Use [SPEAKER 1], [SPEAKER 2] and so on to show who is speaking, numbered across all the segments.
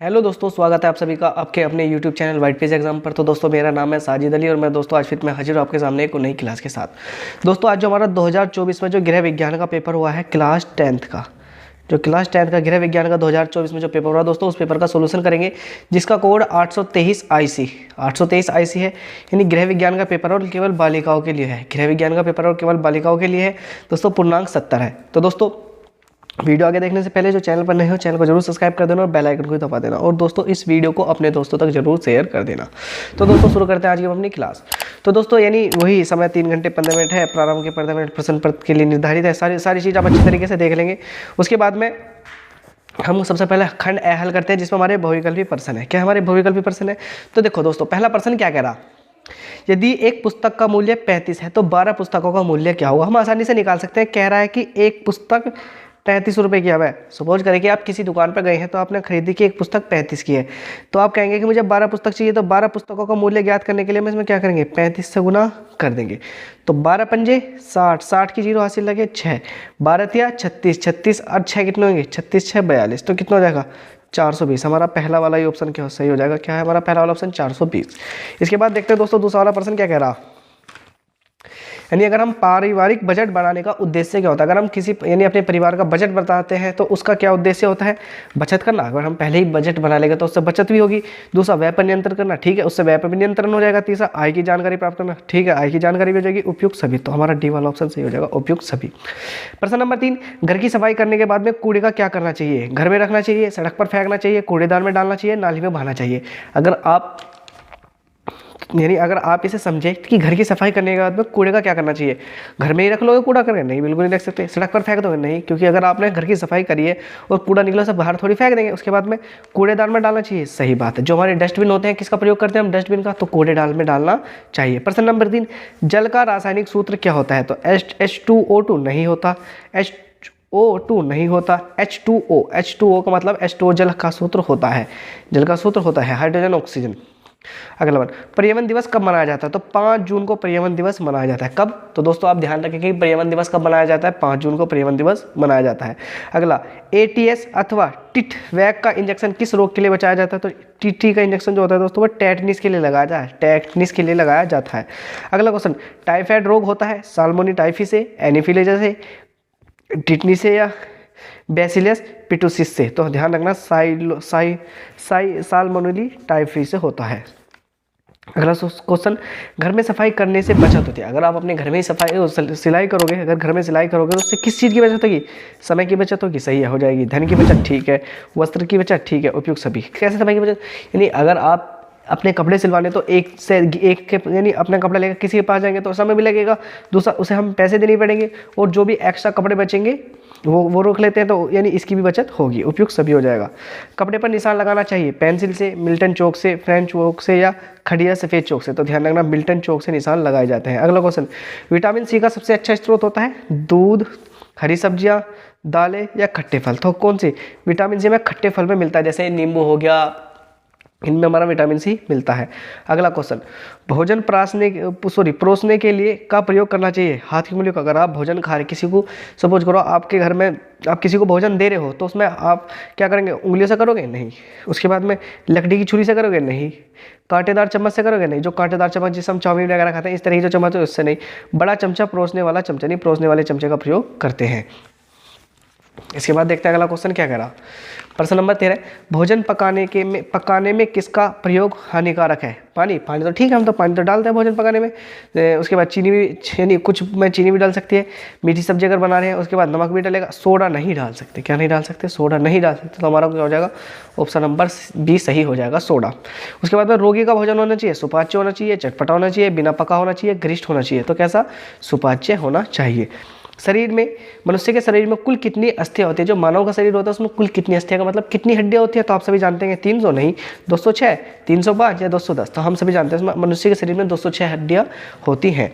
[SPEAKER 1] Hello दोस्तों, स्वागत है आप सभी का आपके अपने YouTube channel white page exam पर। तो दोस्तों मेरा नाम है साजिद अली और मैं दोस्तों आज फिर मैं हाजिर हूँ आपके सामने एक नई क्लास के साथ। दोस्तों आज जो हमारा 2024 में जो गृह विज्ञान का पेपर हुआ है क्लास 10th का, जो क्लास 10th का गृह विज्ञान का 2024 में जो पेपर हुआ दोस्तों, उस पेपर का सोल्यूशन करेंगे जिसका कोड 823 IC 823 IC है। यानी गृह विज्ञान का पेपर और केवल बालिकाओं के लिए है। गृह विज्ञान का पेपर और केवल बालिकाओं के लिए है दोस्तों। पूर्णांक 70 है। तो दोस्तों वीडियो आगे देखने से पहले जो चैनल पर नहीं हो चैनल को जरूर सब्सक्राइब कर देना और बेल आइकन को दबा देना, और दोस्तों इस वीडियो को अपने दोस्तों तक जरूर शेयर कर देना। तो दोस्तों शुरू करते हैं आज की अपनी क्लास। तो दोस्तों यानी वही समय 3 घंटे 15 मिनट है। प्रारंभ के 15 मिनट प्रश्न पत्र के लिए निर्धारित है। सारी चीज़ आप अच्छी तरीके से देख लेंगे। उसके बाद में हम सबसे पहले खंड ए हल करते हैं जिसमें हमारे बहुविकल्पी प्रश्न है। क्या हमारे बहुविकल्पी प्रश्न है? तो देखो दोस्तों पहला प्रश्न क्या कह रहा, यदि एक पुस्तक का मूल्य 35 है तो 12 पुस्तकों का मूल्य क्या होगा? हम आसानी से निकाल सकते हैं। कह रहा है कि एक पुस्तक 35 रुपये की है। सपोज करें कि आप किसी दुकान पर गए हैं तो आपने खरीदी कि एक पुस्तक 35 की है, तो आप कहेंगे कि मुझे 12 पुस्तक चाहिए। तो 12 पुस्तकों का मूल्य ज्ञात करने के लिए हम इसमें क्या करेंगे, 35 से गुना कर देंगे। तो 12 पंजे 60, 60 की जीरो हासिल लगे 6, 12 या 36, 36 और 6 कितने होंगे, 36 6 42, तो कितना हो जाएगा 420। हमारा पहला वाला ये ऑप्शन क्या सही हो जाएगा? क्या है हमारा पहला वाला ऑप्शन 420। इसके बाद देखते हैं दोस्तों दूसरा वाला प्रश्न क्या कह रहा, यानी अगर हम पारिवारिक बजट बनाने का उद्देश्य क्या होता है? अगर हम किसी यानी अपने परिवार का बजट बताते हैं तो उसका क्या उद्देश्य होता है? बचत करना। अगर हम पहले ही बजट बना लेंगे तो उससे बचत भी होगी। दूसरा व्यय पर नियंत्रण करना, ठीक है, उससे व्यय पर भी नियंत्रण हो जाएगा। तीसरा आय की जानकारी प्राप्त करना, ठीक है, आय की जानकारी भी हो जाएगी। उपयुक्त सभी, तो हमारा डी वाला ऑप्शन सही हो जाएगा, उपयुक्त सभी। प्रश्न नंबर 3, घर की सफाई करने के बाद में कूड़े का क्या करना चाहिए? घर में रखना चाहिए, सड़क पर फेंकना चाहिए, कूड़ेदान में डालना चाहिए, नाली में बहाना चाहिए? अगर आप इसे समझे कि घर की सफाई करने के बाद में कूड़े का क्या करना चाहिए, घर में ही रख लोगे कूड़ा करके? नहीं, बिल्कुल नहीं रख सकते। सड़क पर फेंक दोगे? नहीं, क्योंकि अगर आपने घर की सफाई करी है और कूड़ा निकला सब बाहर थोड़ी फेंक देंगे। उसके बाद में कूड़ेदान में डालना चाहिए, सही बात है। जो हमारे डस्टबिन होते हैं किसका प्रयोग करते हैं हम, डस्टबिन का, तो कूड़ेदान में डालना चाहिए। प्रश्न नंबर 3, जल का रासायनिक सूत्र क्या होता है? तो H2O2 नहीं होता, H2O नहीं होता, H2O का मतलब H2O जल का सूत्र होता है। जल का सूत्र होता है हाइड्रोजन ऑक्सीजन। अगला वन, पर्यावरण दिवस कब मनाया जाता है? तो 5 जून को पर्यावरण दिवस मनाया जाता है। कब? तो दोस्तों आप ध्यान रखें कि पर्यावरण दिवस कब मनाया जाता है, 5 जून को पर्यावरण दिवस मनाया जाता है। अगला, ATS अथवा टिट वैक का इंजेक्शन किस रोग के लिए बचाया जाता है? तो टीटी का इंजेक्शन जो होता है दोस्तों वो टेटनिस के लिए लगाया जाता है, टेटनिस के लिए लगाया जाता है। अगला क्वेश्चन, टाइफाइड रोग होता है साल्मोनी टाइफी से, एनीफिलीजा से, टिटनी से या बैसिलस पिटुसिस से? तो ध्यान रखना साल्मोनेली टाइफी से होता है। अगला क्वेश्चन, घर में सफाई करने से बचत होती है। अगर आप अपने घर में ही सिलाई करोगे, अगर घर में सिलाई करोगे तो उससे किस चीज़ की बचत होगी? समय की बचत होगी, सही है, हो जाएगी। धन की बचत, ठीक है। वस्त्र की बचत, ठीक है, उपयुक्त सभी। कैसे समय की बचत? यानी अगर आप अपने कपड़े सिलवाने तो एक के यानी अपना कपड़ा लेकर किसी के पास जाएंगे तो समय भी लगेगा, दूसरा उसे हम पैसे देने पड़ेंगे, और जो भी एक्स्ट्रा कपड़े बचेंगे वो रोक लेते हैं, तो यानी इसकी भी बचत होगी, उपयुक्त सभी हो जाएगा। कपड़े पर निशान लगाना चाहिए पेंसिल से, मिल्टन चौक से, फ्रेंच चौक से या खड़िया सफ़ेद चौक से? तो ध्यान रखना मिल्टन चौक से निशान लगाए जाते हैं। अगला क्वेश्चन, विटामिन सी का सबसे अच्छा स्रोत होता है दूध, हरी सब्जियाँ, दालें या खट्टे फल? तो कौन सी? विटामिन सी में खट्टे फल में मिलता है, जैसे नींबू हो गया, इनमें हमारा विटामिन सी मिलता है। अगला क्वेश्चन, भोजन परोसने के लिए का प्रयोग करना चाहिए हाथ की उंगलियों का? अगर आप भोजन खा रहे, किसी को सपोज करो आपके घर में आप किसी को भोजन दे रहे हो, तो उसमें आप क्या करेंगे, उंगलियों से करोगे? नहीं। उसके बाद में लकड़ी की छुरी से करोगे? नहीं। कांटेदार चम्मच से करोगे? नहीं। जो कांटेदार चम्मच जिससे हम चाउमीन वगैरह खाते हैं इस तरह की जो चम्मच है उससे नहीं। बड़ा चमचा परोसने वाला चमचा नहीं, परोसने वाले चमचे का प्रयोग करते हैं। इसके बाद देखते हैं अगला क्वेश्चन क्या कह रहा। प्रश्न नंबर 13, भोजन पकाने में किसका प्रयोग हानिकारक है? पानी तो ठीक है, हम तो पानी तो डालते हैं भोजन पकाने में। उसके बाद चीनी भी, यानी कुछ में चीनी भी डाल सकती है, मीठी सब्जी अगर बना रहे हैं। उसके बाद नमक भी डालेगा, सोडा नहीं डाल सकते। क्या नहीं डाल सकते? सोडा नहीं डाल सकते। तो हमारा क्या हो जाएगा, ऑप्शन नंबर बी सही हो जाएगा, सोडा। उसके बाद में रोगी का भोजन होना चाहिए सुपाच्य होना चाहिए, चटपटा होना चाहिए, बिना पका होना चाहिए, गरिष्ठ होना चाहिए? तो कैसा? सुपाच्य होना चाहिए। शरीर में, मनुष्य के शरीर में कुल कितनी अस्थियां होती है? जो मानव का शरीर होता है उसमें कुल कितनी अस्थियां का मतलब कितनी हड्डियां होती है? तो आप सभी जानते हैं 300 नहीं, 206, 305 या 210? तो हम सभी जानते हैं मनुष्य के शरीर में 206 हड्डियां होती हैं।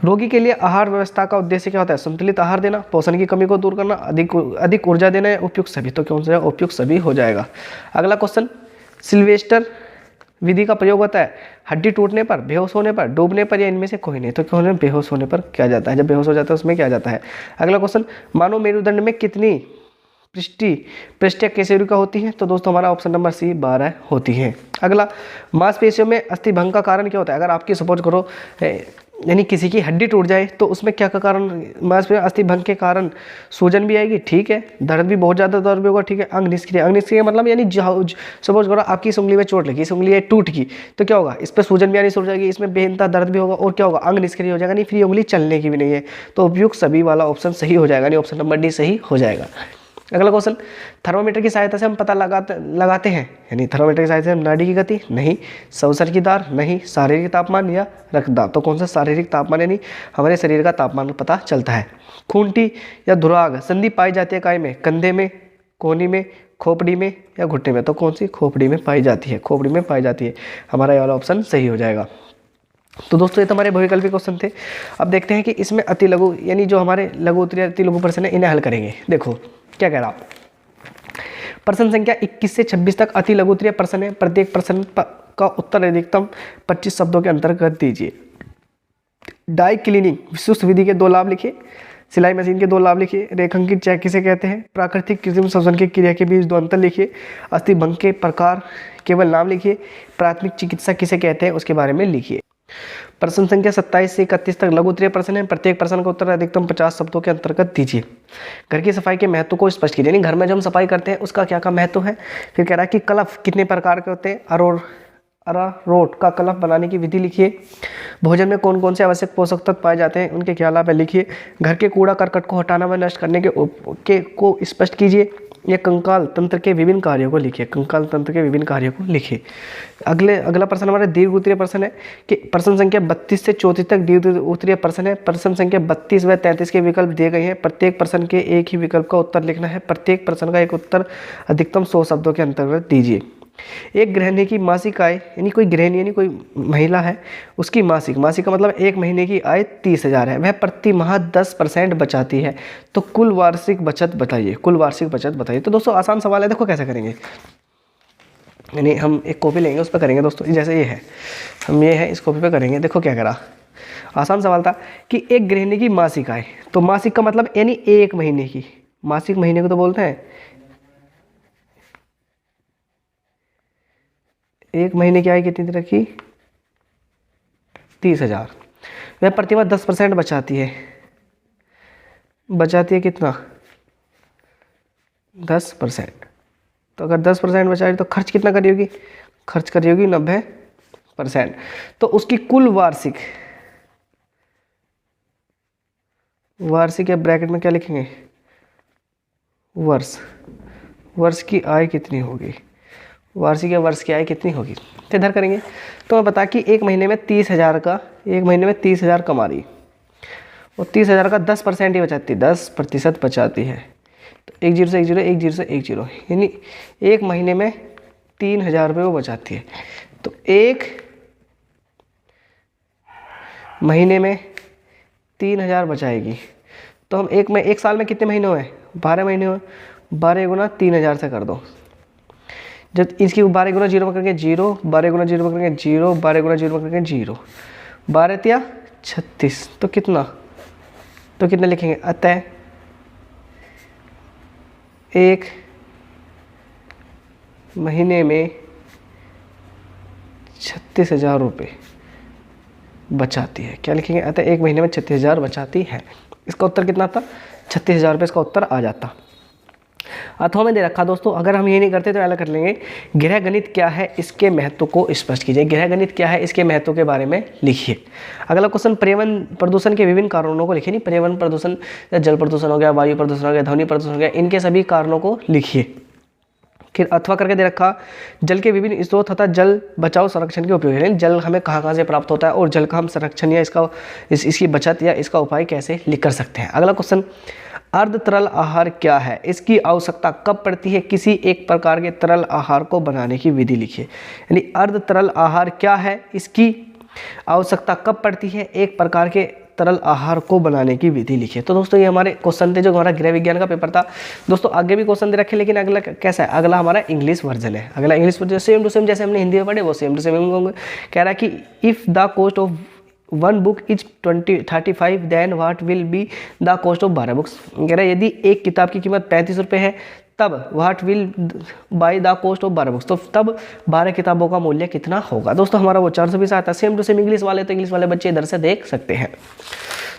[SPEAKER 1] रोगी के लिए आहार व्यवस्था का उद्देश्य क्या होता है? संतुलित आहार देना, पोषण की कमी को दूर करना, अधिक ऊर्जा देना या उपयुक्त सभी? तो कौन सा? उपयुक्त सभी हो जाएगा। अगला क्वेश्चन, सिल्वेस्टर विधि का प्रयोग होता है हड्डी टूटने पर, बेहोश होने पर, डूबने पर या इनमें से कोई नहीं? तो क्यों है? बेहोश होने पर किया जाता है। जब बेहोश हो जाता है उसमें किया जाता है। अगला क्वेश्चन, मानव मेरुदंड में कितनी पृष्ठी पृष्ठीय केशिका होती है। तो दोस्तों हमारा ऑप्शन नंबर सी 12 होती है। अगला, मांसपेशियों में अस्थिभंग का कारण क्या होता है? अगर आपकी सपोज करो यानी किसी की हड्डी टूट जाए तो उसमें क्या का कारण, मांसपेशियों अस्थिभंग के कारण सूजन भी आएगी, ठीक है, दर्द भी, बहुत ज़्यादा दर्द भी होगा, ठीक है। अंग निष्क्रिय मतलब यानी सपोज करो आपकी इस उंगली में चोट लगी, इस उंगली टूट गई तो क्या होगा, इस पर सूजन भी आनी शुरू हो जाएगी, इसमें बेहद दर्द भी होगा और क्या होगा, अंग निष्क्रिय हो जाएगा, नहीं फिर उंगली चलने की भी नहीं है। तो उपयुक्त सभी वाला ऑप्शन सही हो जाएगा, नहीं ऑप्शन नंबर डी सही हो जाएगा। अगला क्वेश्चन, थर्मामीटर की सहायता से हम पता लगाते हैं, यानी थर्मामीटर की सहायता से हम नाड़ी की गति, नहीं, श्वसन की दर, नहीं, शारीरिक तापमान या रक्तदाब। तो कौन सा, शारीरिक तापमान, यानी हमारे शरीर का तापमान पता चलता है। खूंटी या धुराग संधि पाई जाती है काय में, कंधे में, कोहनी में, खोपड़ी में या घुटने में। तो कौन सी, खोपड़ी में पाई जाती है, खोपड़ी में पाई जाती है। हमारा ये वाला ऑप्शन सही हो जाएगा। तो दोस्तों ये तो हमारे बहुविकल्पी क्वेश्चन थे। अब देखते हैं कि इसमें अति लघु यानी जो हमारे लघु उत्तरीय अति लघु प्रश्न है इन्हें हल करेंगे। देखो क्या कह रहा, प्रश्न संख्या 21 से 26 तक अति लघु उत्तरीय प्रश्न है। प्रत्येक प्रश्न का उत्तर अधिकतम 25 शब्दों के अंतर्गत दीजिए। डाई क्लीनिंग विशिष्ट विधि के 2 लाभ लिखिए। सिलाई मशीन के 2 लाभ लिखिए। रेखांकित चेक किसे कहते हैं? प्राकृतिक कृत्रिम श्वसन की क्रिया के बीच 2 अंतर लिखिए। अस्थिभंग के प्रकार केवल नाम लिखिए। प्राथमिक चिकित्सा किसे कहते हैं उसके बारे में लिखिए। प्रश्न संख्या 27 से 31 तक लघु उत्तरीय प्रश्न है। प्रत्येक प्रश्न का उत्तर अधिकतम 50 शब्दों के अंतर्गत दीजिए। घर की सफाई के महत्व को स्पष्ट कीजिए, यानी घर में जो हम सफाई करते हैं उसका क्या महत्व है। फिर कह रहा है कि कलफ कितने प्रकार के होते हैं। अरारोट का कलफ बनाने की विधि लिखिए। भोजन में कौन कौन से आवश्यक पोषक तत्व पाए जाते हैं, उनके क्या लाभ है लिखिए। घर के कूड़ा करकट को हटाना व नष्ट करने को स्पष्ट कीजिए। या कंकाल तंत्र के विभिन्न कार्यों को लिखिए। कंकाल तंत्र के विभिन्न कार्यों को लिखिए। अगला प्रश्न हमारा दीर्घ उत्तरीय प्रश्न है कि प्रश्न संख्या 32 से 34 तक दीर्घ उत्तरीय प्रश्न है। प्रश्न संख्या 32 व 33 के विकल्प दिए गए हैं। प्रत्येक प्रश्न के एक ही विकल्प का उत्तर लिखना है। प्रत्येक प्रश्न का एक उत्तर अधिकतम 100 शब्दों के अंतर्गत दीजिए। एक गृहिणी की मासिक आय, यानी कोई गृहिणी यानी कोई महिला है, उसकी मासिक का मतलब 1 महीने की आय 30,000 है। वह प्रति माह 10% बचाती है। तो कुल वार्षिक बचत बताइए। कुल वार्षिक बचत बताइए। तो दोस्तों आसान सवाल है, देखो कैसे करेंगे। यानी हम एक कॉपी लेंगे, उस पर करेंगे दोस्तों। जैसे ये है, हम ये है, इस कॉपी पे करेंगे। देखो क्या करा, आसान सवाल था कि एक गृहिणी की मासिक आय, तो मासिक का मतलब यानी 1 महीने की, मासिक महीने को तो बोलते हैं। 1 महीने की आय कितनी रखी, 30,000। वह प्रतिमाह 10% बचाती है। बचाती है कितना, 10%। तो अगर 10% बचा रही तो खर्च कितना करी होगी, खर्च करी होगी 90%। तो उसकी कुल वार्षिक या ब्रैकेट में क्या लिखेंगे, वर्ष की आय कितनी होगी, वार्षिक या वर्ष की आय कितनी होगी, तो इधर करेंगे। तो मैं बता कि 1 महीने में 30,000 कमा रही और 30,000 का 10% ही बचाती, 10% बचाती है। तो 1 0 से 1 0, 1 0 से 1 0, यानी 1 महीने में 3,000 रुपये वो बचाती है। तो 1 महीने में 3,000 बचाएगी। तो हम एक साल में कितने महीने हुए, 12 महीने हुए। 12 गुना 3,000 से कर दो। जब इसकी 12 गुना 0 करके 0, 12 गुना 0 करके 0, 12 गुना 0 करके 0, 12 या 36। तो कितना लिखेंगे, अतः 1 महीने में 36,000 रुपये बचाती है। क्या लिखेंगे, अतः 1 महीने में 36,000 बचाती है। इसका उत्तर कितना था, 36,000 रुपये इसका उत्तर आ जाता। अथवा में दे रखा दोस्तों, अगर हम ये नहीं करते तो अलग कर लेंगे। गृह गणित क्या है, इसके महत्व को स्पष्ट कीजिए। गृह गणित क्या है, इसके महत्व के बारे में लिखिए। अगला क्वेश्चन, पर्यावरण प्रदूषण के विभिन्न कारणों को लिखिए। नहीं, पर्यावरण प्रदूषण, जल प्रदूषण हो गया, वायु प्रदूषण हो गया, ध्वनि प्रदूषण हो गया, इनके सभी कारणों को लिखिए। फिर अथवा करके दे रखा, जल के विभिन्न स्रोत तथा जल बचाव संरक्षण के उपयोग है। जल हमें कहाँ से प्राप्त होता है और जल का हम संरक्षण या इसकी बचत या इसका उपाय कैसे लिख कर सकते हैं। अगला क्वेश्चन, अर्ध तरल आहार क्या है, इसकी आवश्यकता कब पड़ती है, किसी एक प्रकार के तरल आहार को बनाने की विधि लिखिए। यानी अर्ध तरल आहार क्या है, इसकी आवश्यकता कब पड़ती है, एक प्रकार के तरल आहार को बनाने की विधि लिखिए। तो दोस्तों ये हमारे क्वेश्चन थे जो हमारा गृह विज्ञान का पेपर था। दोस्तों आगे भी क्वेश्चन दे रखे, लेकिन अगला कैसा है, अगला हमारा इंग्लिश वर्जन है। अगला English version same to same जैसे हमने हिंदी में पढ़े वो सेम टू सेम होंगे। कह रहा है कि if the cost of 1 book is 35 then what will be the cost of 12 books. कह रहा है यदि एक किताब की कीमत 35 रुपये है तब what will by the cost of 12 books, तो तब 12 किताबों का मूल्य कितना होगा। दोस्तों हमारा वो 420 आता है। सेम टू सेम इंग्लिश वाले, तो इंग्लिश वाले बच्चे इधर से देख सकते हैं।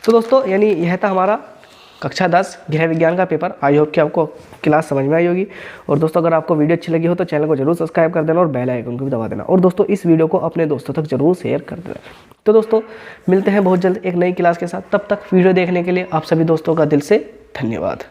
[SPEAKER 1] तो दोस्तों यानी यह था हमारा कक्षा 10 गृह विज्ञान का पेपर। आई होप कि आपको क्लास समझ में आई होगी। और दोस्तों अगर आपको वीडियो अच्छी लगी हो तो चैनल को जरूर सब्सक्राइब कर देना और बेल आइकन को भी दबा देना। और दोस्तों इस वीडियो को अपने दोस्तों तक जरूर शेयर कर देना। तो दोस्तों मिलते हैं बहुत जल्द एक नई क्लास के साथ। तब तक वीडियो देखने के लिए आप सभी दोस्तों का दिल से धन्यवाद।